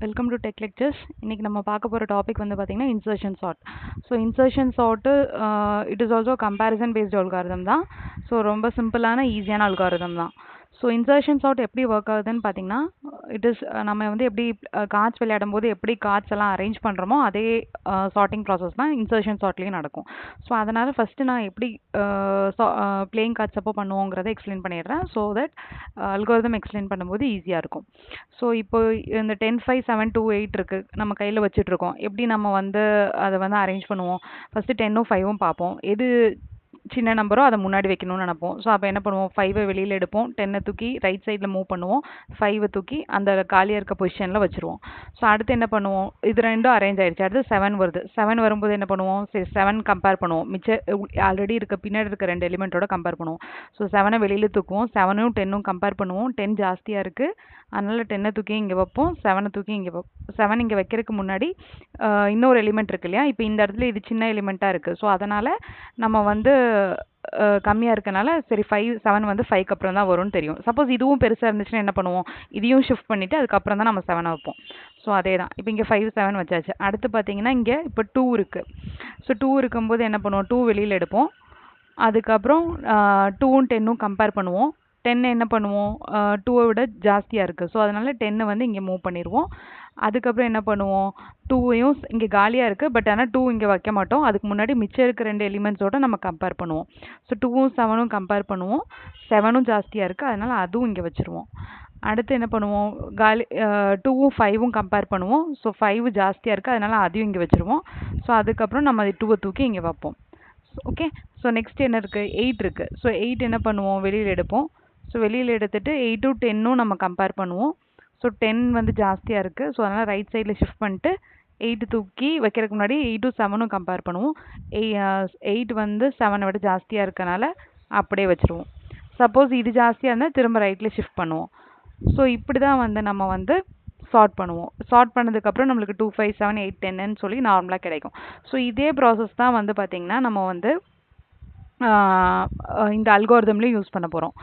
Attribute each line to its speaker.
Speaker 1: Welcome to tech lectures. இன்னைக்கு நம்ம பார்க்க போகிற டாபிக் வந்து பார்த்தீங்கன்னா insertion sort. So insertion sort it is also comparison based algorithm தான். ஸோ ரொம்ப சிம்பிளான ஈஸியான அல்காரிதம் தான். ஸோ இன்சர்ஷன் சார்ட் எப்படி ஒர்க் ஆகுதுன்னு பார்த்தீங்கன்னா, இட் இஸ் நம்ம வந்து எப்படி கார்ட்ஸ் விளையாடும் போது எப்படி கார்ட்ஸ் எல்லாம் அரேஞ்ச் பண்ணுறோமோ அதே சார்ட்டிங் ப்ராசஸ் தான் இன்சர்ஷன் சார்ட்லேயும் நடக்கும். ஸோ அதனால் ஃபஸ்ட்டு நான் எப்படி பிளேயிங் கார்ட்ஸ் அப்போ பண்ணுவோங்கிறத எக்ஸ்பிளைன் பண்ணிடுறேன். ஸோ தட் அல்காரிதம் எக்ஸ்பிளைன் பண்ணும்போது ஈஸியாக இருக்கும். ஸோ இப்போ இந்த 10, 5, 7, 2, 8 இருக்கு. நம்ம கையில் வச்சுட்ருக்கோம். எப்படி நம்ம வந்து அதை வந்து அரேஞ்ச் பண்ணுவோம்? ஃபஸ்ட்டு 10ம் 5ம் பார்ப்போம். எது சின்ன நம்பரோ அதை முன்னாடி வைக்கணும்னு நினைப்போம். ஸோ அப்போ என்ன பண்ணுவோம், 5 வெளியில் எடுப்போம், 10 தூக்கி ரைட் சைடில் மூவ் பண்ணுவோம், 5 தூக்கி அந்த காலியாக இருக்க பொசிஷனில் வச்சுருவோம். ஸோ அடுத்து என்ன பண்ணுவோம், இது ரெண்டும் அரேஞ்ச் ஆயிடுச்சு. அடுத்து 7 வருது. 7 வரும்போது என்ன பண்ணுவோம், சரி 7 கம்பேர் பண்ணுவோம், மிச்ச ஆல்ரெடி இருக்க பின்னாடி இருக்க 2 எலிமெண்ட்டோட கம்பேர் பண்ணுவோம். ஸோ 7 வெளியில் தூக்குவோம், 7ம் 10ம் கம்பேர் பண்ணுவோம். 10 ஜாஸ்தியாக இருக்குது, அதனால் 10 தூக்கி இங்கே வைப்போம், 7 தூக்கி இங்கே வைப்போம். 7 இங்கே வைக்கிறதுக்கு முன்னாடி இன்னொரு எலிமெண்ட் இருக்கு இல்லையா, இப்போ இந்த இடத்துல இது சின்ன எலிமெண்ட்டாக இருக்குது. ஸோ அதனால் நம்ம வந்து கம்மியாக இருக்கனால சரி 7 வந்து 5க்கு அப்புறம் தான் வரும்னு தெரியும். சப்போஸ் இதுவும் பெருசாக இருந்துச்சுன்னா என்ன பண்ணுவோம், இதையும் ஷிஃப்ட் பண்ணிவிட்டு அதுக்கப்புறம் தான் நம்ம 7 வைப்போம். ஸோ அதே தான். இப்போ இங்கே 5, 7 வச்சாச்சு. அடுத்து பார்த்தீங்கன்னா இங்கே இப்போ 2 இருக்குது. ஸோ 2 இருக்கும்போது என்ன பண்ணுவோம், 2 வெளியில் எடுப்போம். அதுக்கப்புறம் 2ம் 10ம் கம்பேர் பண்ணுவோம். 10 என்ன பண்ணுவோம், 2வை விட ஜாஸ்தியாக இருக்குது. ஸோ அதனால் 10 வந்து இங்கே மூவ் பண்ணிடுவோம். அதுக்கப்புறம் என்ன பண்ணுவோம், 2வையும் இங்கே காலியாக இருக்குது, பட் ஆனால் 2 இங்கே வைக்க மாட்டோம். அதுக்கு முன்னாடி மிச்சம் இருக்க 2 எலிமெண்ட்ஸோடு நம்ம கம்பேர் பண்ணுவோம். ஸோ 2ம் 7ம் கம்பேர் பண்ணுவோம். 7ம் ஜாஸ்தியாக இருக்குது, அதனால் அதுவும் இங்கே வச்சுருவோம். அடுத்து என்ன பண்ணுவோம், 2ம் 5ம் கம்பேர் பண்ணுவோம். ஸோ 5 ஜாஸ்தியாக இருக்குது, அதனால் அதையும் இங்கே வச்சுருவோம். ஸோ அதுக்கப்புறம் நம்ம 2வை தூக்கி இங்கே வைப்போம். ஓகே. ஸோ நெக்ஸ்ட் என்ன இருக்குது, 8 இருக்குது. ஸோ 8 என்ன பண்ணுவோம், வெளியில் எடுப்போம். ஸோ வெளியில் எடுத்துட்டு 8ம் 10ம் நம்ம கம்பேர் பண்ணுவோம். ஸோ 10 வந்து ஜாஸ்தியாக இருக்குது. ஸோ அதனால் ரைட் சைடில் ஷிஃப்ட் பண்ணிட்டு 8 தூக்கி வைக்கிறதுக்கு முன்னாடி 8ம் 7ம் கம்பேர் பண்ணுவோம். 8 வந்து 7 விட ஜாஸ்தியாக இருக்கனால அப்படியே வச்சுருவோம். சப்போஸ் இது ஜாஸ்தியாக இருந்தால் திரும்ப ரைட்டில் ஷிஃப்ட் பண்ணுவோம். ஸோ இப்படி தான் வந்து நம்ம வந்து சார்ட் பண்ணுவோம். சார்ட் பண்ணதுக்கப்புறம் நம்மளுக்கு 2, 5, 7, 8, 10ன்னு சொல்லி நார்மலாக கிடைக்கும். ஸோ இதே ப்ராசஸ் தான் வந்து பார்த்திங்கன்னா நம்ம வந்து இந்த அல்காரிதம்லேயும் யூஸ் பண்ண போகிறோம்.